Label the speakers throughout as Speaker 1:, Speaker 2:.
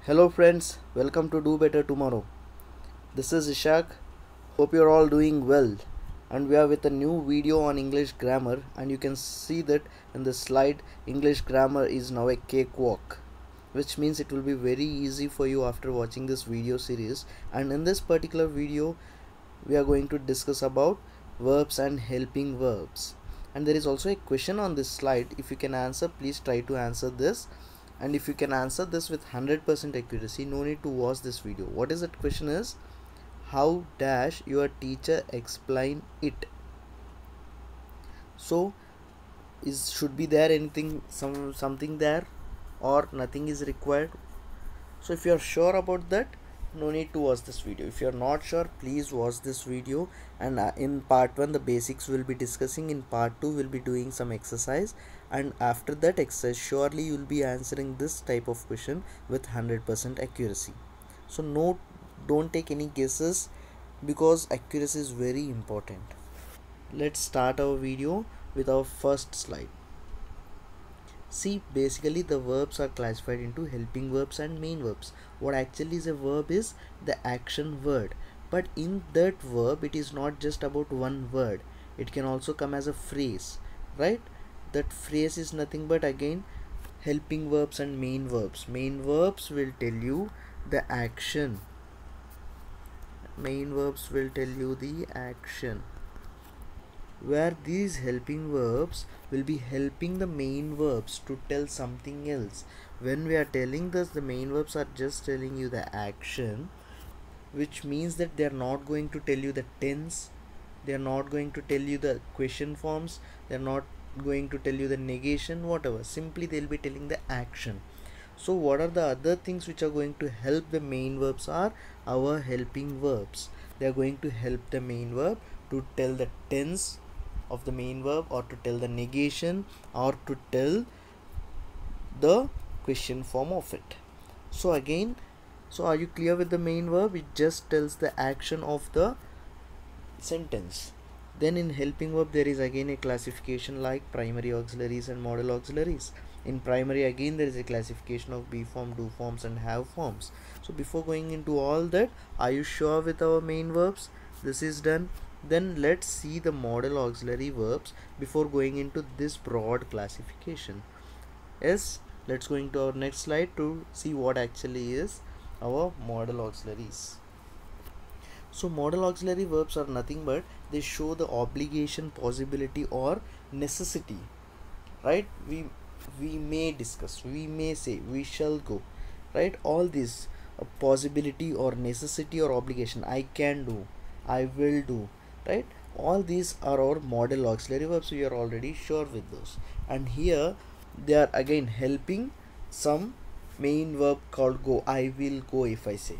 Speaker 1: Hello friends, welcome to Do Better Tomorrow. This is Ishak. Hope you're all doing well. And we are with a new video on English grammar, and you can see that in the slide English grammar is now a cakewalk, which means it will be very easy for you after watching this video series. And in this particular video we are going to discuss about verbs and helping verbs. And there is also a question on this slide. If you can answer, please try to answer this, and if you can answer this with 100% accuracy, no need to watch this video. What is that question is, how dash your teacher explain it? So should be there anything, something there, or nothing is required? So if you are sure about that, no need to watch this video. If you are not sure, please watch this video. And in part 1 the basics will be discussing. In part 2 we'll be doing some exercise, and after that exercise surely you will be answering this type of question with 100% accuracy. So don't take any guesses, because accuracy is very important. Let's start our video with our first slide. See, basically the verbs are classified into helping verbs and main verbs. What actually is a verb is the action word, but in that verb it is not just about one word. It can also come as a phrase, right? That phrase is nothing but again helping verbs and main verbs. Main verbs will tell you the action. Main verbs will tell you the action, where these helping verbs will be helping the main verbs to tell something else. When we are telling this, the main verbs are just telling you the action, which means that they are not going to tell you the tense, they are not going to tell you the question forms, they are not going to tell you the negation, whatever. Simply they'll be telling the action. So what are the other things which are going to help the main verbs are our helping verbs. They are going to help the main verb to tell the tense of the main verb, or to tell the negation, or to tell the question form of it. So again, so are you clear with the main verb? It just tells the action of the sentence. Then in helping verb there is again a classification like primary auxiliaries and modal auxiliaries. In primary again there is a classification of be form, do forms and have forms. So before going into all that, are you sure with our main verbs? This is done. Then let's see the modal auxiliary verbs before going into this broad classification. Yes, let's go into our next slide to see what actually is our modal auxiliaries. So modal auxiliary verbs are nothing but they show the obligation, possibility or necessity, right? We may discuss, we may say, we shall go, right? All these possibility or necessity or obligation, I can do, I will do, right? All these are our modal auxiliary verbs. We are already sure with those. And here they are again helping some main verb called go. I will go if I say,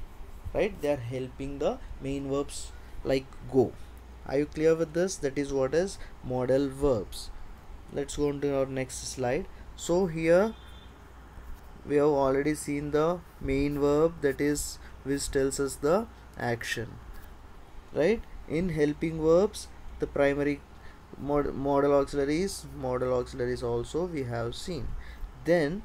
Speaker 1: right? They are helping the main verbs like go. Are you clear with this? That is what is modal verbs. Let's go on to our next slide. So here we have already seen the main verb, that is which tells us the action, right? In helping verbs, the primary modal auxiliaries also we have seen. Then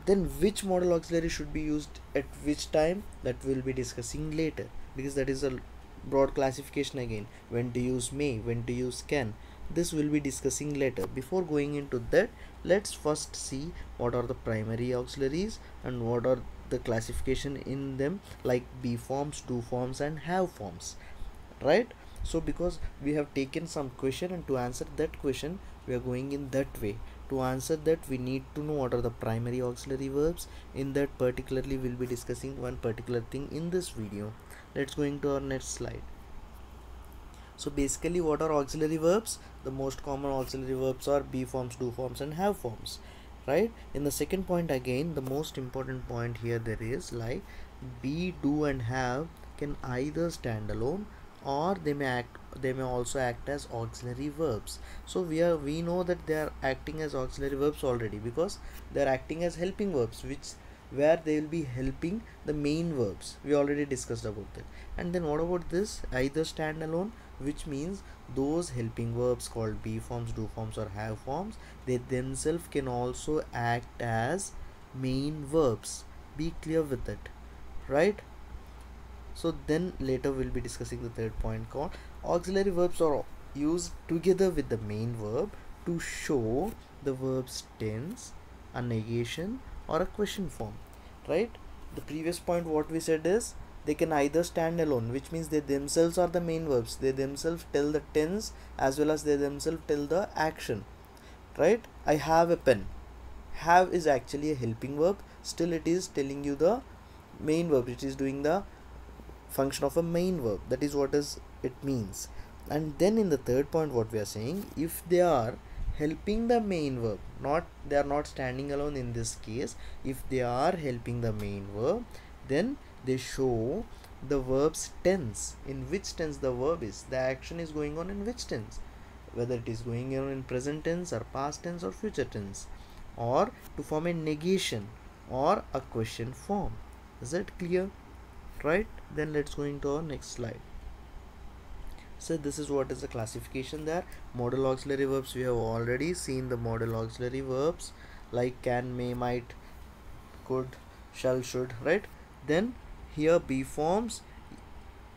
Speaker 1: which modal auxiliary should be used at which time, that we'll be discussing later, because that is a broad classification again. When to use may, when to use can, this will be discussing later. Before going into that, let's first see what are the primary auxiliaries and what are the classification in them, like be forms, do forms and have forms, right? So because we have taken some question, and to answer that question we are going in that way. To answer that, we need to know what are the primary auxiliary verbs. In that particularly we'll be discussing one particular thing in this video. Let's go into our next slide. So basically, what are auxiliary verbs? The most common auxiliary verbs are be forms, do forms and have forms, right? In the second point, again the most important point here, there is like be, do and have can either stand alone, or they may also act as auxiliary verbs. So we know that they are acting as auxiliary verbs already, because they are acting as helping verbs, where they will be helping the main verbs. We already discussed about that. And then what about this either stand alone, which means those helping verbs called be forms, do forms or have forms, they themselves can also act as main verbs. Be clear with it, right? So then later we'll be discussing the third point called auxiliary verbs are used together with the main verb to show the verb's tense, a negation, or a question form, right? The previous point what we said is they can either stand alone, which means they themselves are the main verbs, they themselves tell the tense as well as they themselves tell the action, right? I have a pen. Have is actually a helping verb, still it is telling you the main verb, it is doing the function of a main verb, that is what is it means. And then in the third point what we are saying, if they are helping the main verb, not they are not standing alone in this case, if they are helping the main verb, then they show the verb's tense, in which tense the verb is, the action is going on in which tense, whether it is going on in present tense or past tense or future tense, or to form a negation or a question form. Is that clear? Right, then let's go into our next slide. So this is what is the classification there. Modal auxiliary verbs, we have already seen the modal auxiliary verbs like can, may, might, could, shall, should, right? Then here be forms: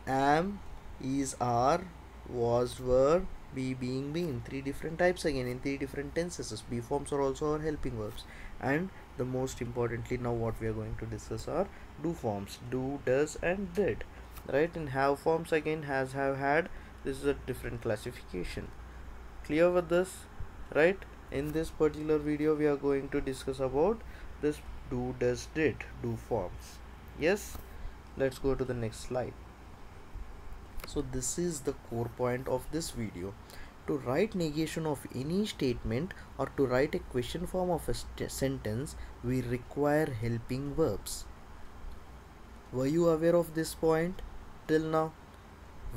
Speaker 1: am, is, are, was, were, be, being, been. Three different types again in three different tenses. Be forms are also our helping verbs. And the most importantly now what we are going to discuss are do forms: do, does, and did. Right? In have forms again has, have, had. This is a different classification. Clear with this? Right? In this particular video we are going to discuss about this do, does, did, do forms. Yes? Let's go to the next slide. So this is the core point of this video. To write negation of any statement or to write a question form of a sentence, we require helping verbs. Were you aware of this point till now?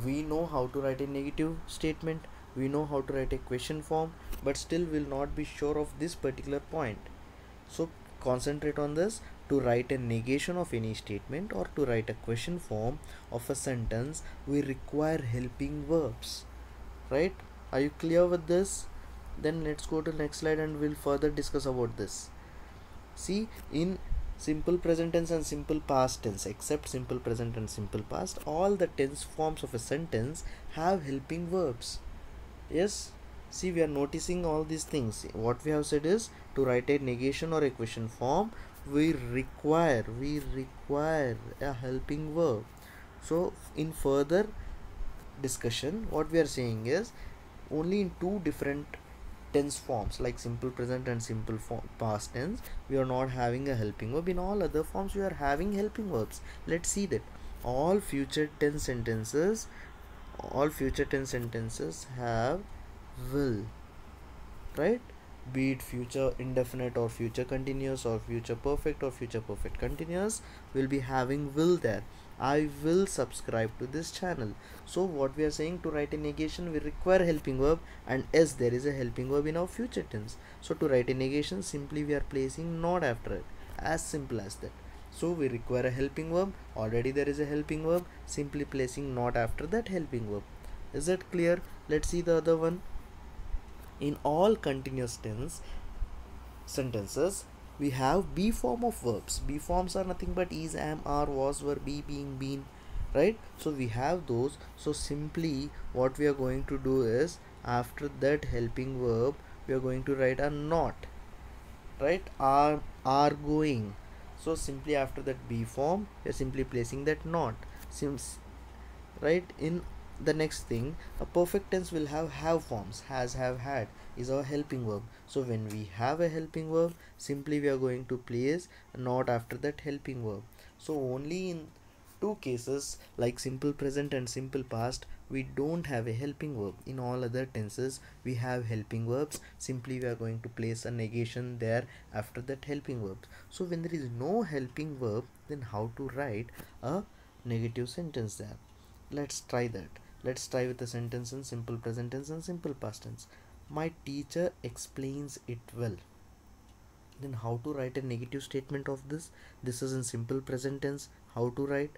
Speaker 1: We know how to write a negative statement, we know how to write a question form, but still will not be sure of this particular point. So concentrate on this. To write a negation of any statement or to write a question form of a sentence, we require helping verbs, right? Are you clear with this? Then let's go to the next slide and we'll further discuss about this. See, in simple present tense and simple past tense, except simple present and simple past, all the tense forms of a sentence have helping verbs. Yes, see, we are noticing all these things. What we have said is to write a negation or a question form, we require a helping verb. So in further discussion what we are saying is only in two different tense forms like simple present and simple past tense we are not having a helping verb. In all other forms we are having helping verbs. Let's see that all future tense sentences have will, right? Be it future indefinite or future continuous or future perfect or future perfect continuous, will be having will there. I will subscribe to this channel. So what we are saying, to write a negation we require helping verb, and yes, there is a helping verb in our future tense. So to write a negation simply we are placing not after it, as simple as that. So we require a helping verb, already there is a helping verb, simply placing not after that helping verb. Is that clear? Let's see the other one. In all continuous tense sentences we have be form of verbs. Be forms are nothing but is, am, are, was, were, be, being, been, right? So we have those. So simply what we are going to do is after that helping verb we are going to write a not, right? Are going. So simply after that be form we are simply placing that not, since, right? In the next thing, a perfect tense will have forms. Has, have, had is our helping verb. So when we have a helping verb simply we are going to place not after that helping verb. So only in two cases like simple present and simple past we don't have a helping verb. In all other tenses we have helping verbs, simply we are going to place a negation there after that helping verb. So when there is no helping verb, then how to write a negative sentence there? Let's try that. Let's try with a sentence in simple present tense and simple past tense. My teacher explains it well. Then how to write a negative statement of this? This is in simple present tense. How to write?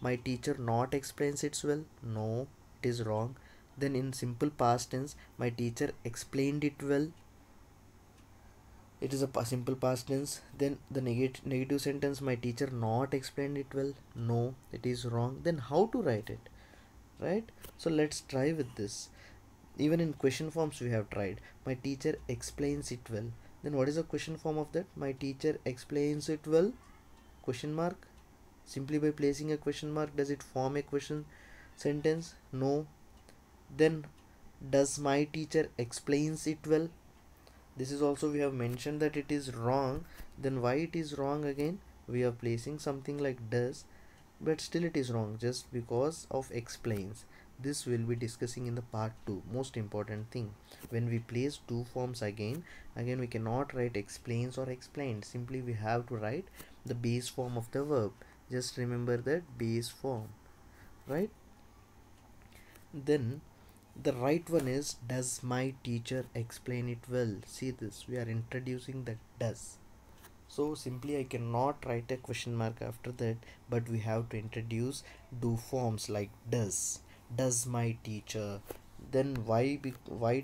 Speaker 1: My teacher not explains it well. No, it is wrong. Then in simple past tense, my teacher explained it well. it is a simple past tense. Then the negative sentence, my teacher not explained it well. No, it is wrong. Then how to write it, right? So let's try with this. Even in question forms we have tried. My teacher explains it well. Then what is the question form of that? My teacher explains it well, question mark. Simply by placing a question mark, does it form a question sentence? No. Then does my teacher explains it well? This is also we have mentioned that it is wrong. Then why it is wrong again? We are placing something like does, but still it is wrong just because of explains. This will be discussing in the part 2. Most important thing, when we place do forms again we cannot write explains or explained. Simply we have to write the base form of the verb. Just remember that base form, right? Then the right one is, does my teacher explain it well? See this, we are introducing the does. So simply I cannot write a question mark after that, but we have to introduce do forms like does my teacher. Then why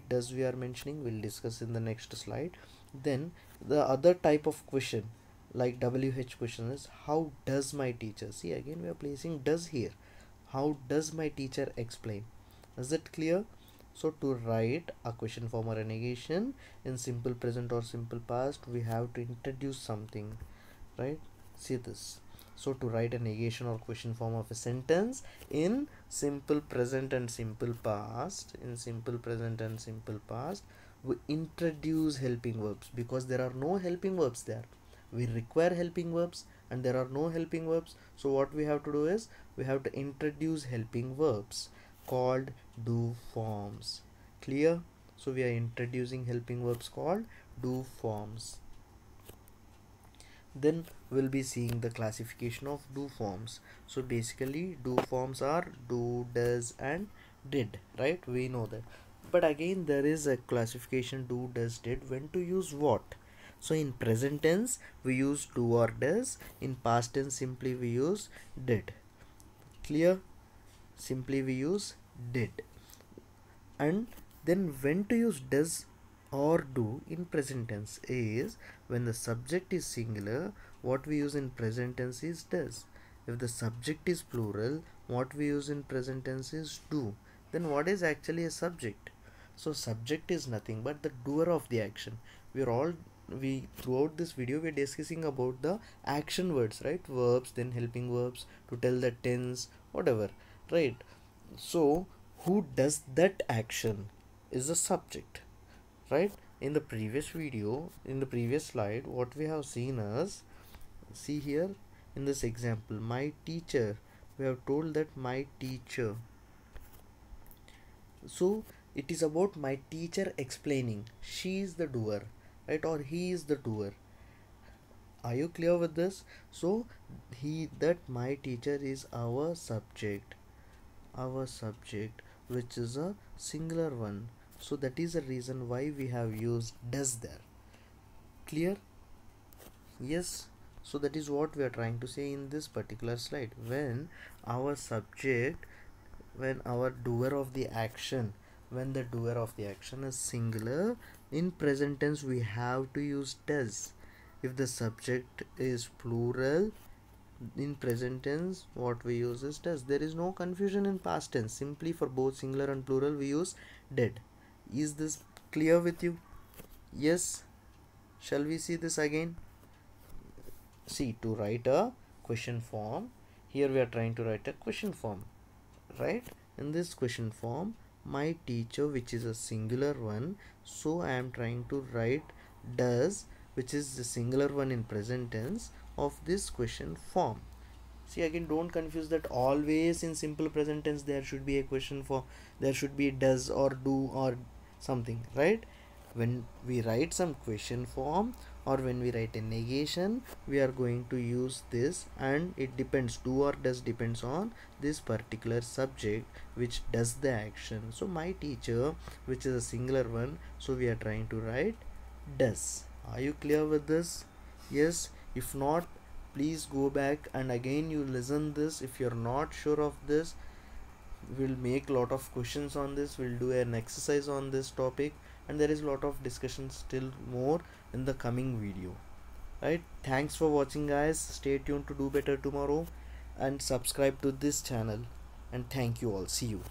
Speaker 1: does we are mentioning, we'll discuss in the next slide. Then the other type of question like WH question is, how does my teacher. See, again we are placing does here. How does my teacher explain? Is it clear? So to write a question form or a negation in simple present or simple past, we have to introduce something, right? See this. So to write a negation or question form of a sentence in simple present and simple past, we introduce helping verbs because there are no helping verbs there. We require helping verbs and there are no helping verbs. So what we have to do is we have to introduce helping verbs called do forms. Clear? So we are introducing helping verbs called do forms. Then we'll be seeing the classification of do forms. So basically do forms are do, does and did, right? We know that. But again there is a classification do, does, did, when to use what. So in present tense we use do or does. In past tense simply we use did. Clear? Simply we use did. And then when to use does or do in present tense is when the subject is singular, what we use in present tense is does. If the subject is plural, what we use in present tense is do. Then what is actually a subject? So subject is nothing but the doer of the action. We throughout this video we are discussing about the action words, right? Verbs, then helping verbs to tell the tense, whatever, right? So who does that action is the subject, right? In the previous video, in the previous slide, what we have seen is, see here in this example, my teacher, we have told that my teacher. So it is about my teacher explaining. She is the doer, right? Or he is the doer. Are you clear with this? So my teacher is our subject, which is a singular one. So that is the reason why we have used does there. Clear? Yes. So that is what we are trying to say in this particular slide. When our subject, when our doer of the action, when the doer of the action is singular, in present tense we have to use does. If the subject is plural, in present tense what we use is does. There is no confusion in past tense. Simply for both singular and plural we use did. Is this clear with you? Yes. Shall we see this again? See, to write a question form, here we are trying to write a question form, right? In this question form, my teacher, which is a singular one, so I am trying to write does, which is the singular one in present tense of this question form. See, again, don't confuse that. Always in simple present tense there should be a question form, there should be does or do or something, right? When we write some question form or when we write a negation, we are going to use this, and it depends, do or does depends on this particular subject which does the action. So my teacher, which is a singular one, so we are trying to write does. Are you clear with this? Yes. If not, please go back and again you listen this. If you're not sure of this, we'll make lot of questions on this, we'll do an exercise on this topic, and there is a lot of discussion still more in the coming video. Right, thanks for watching guys. Stay tuned to do better tomorrow and subscribe to this channel, and thank you all. See you.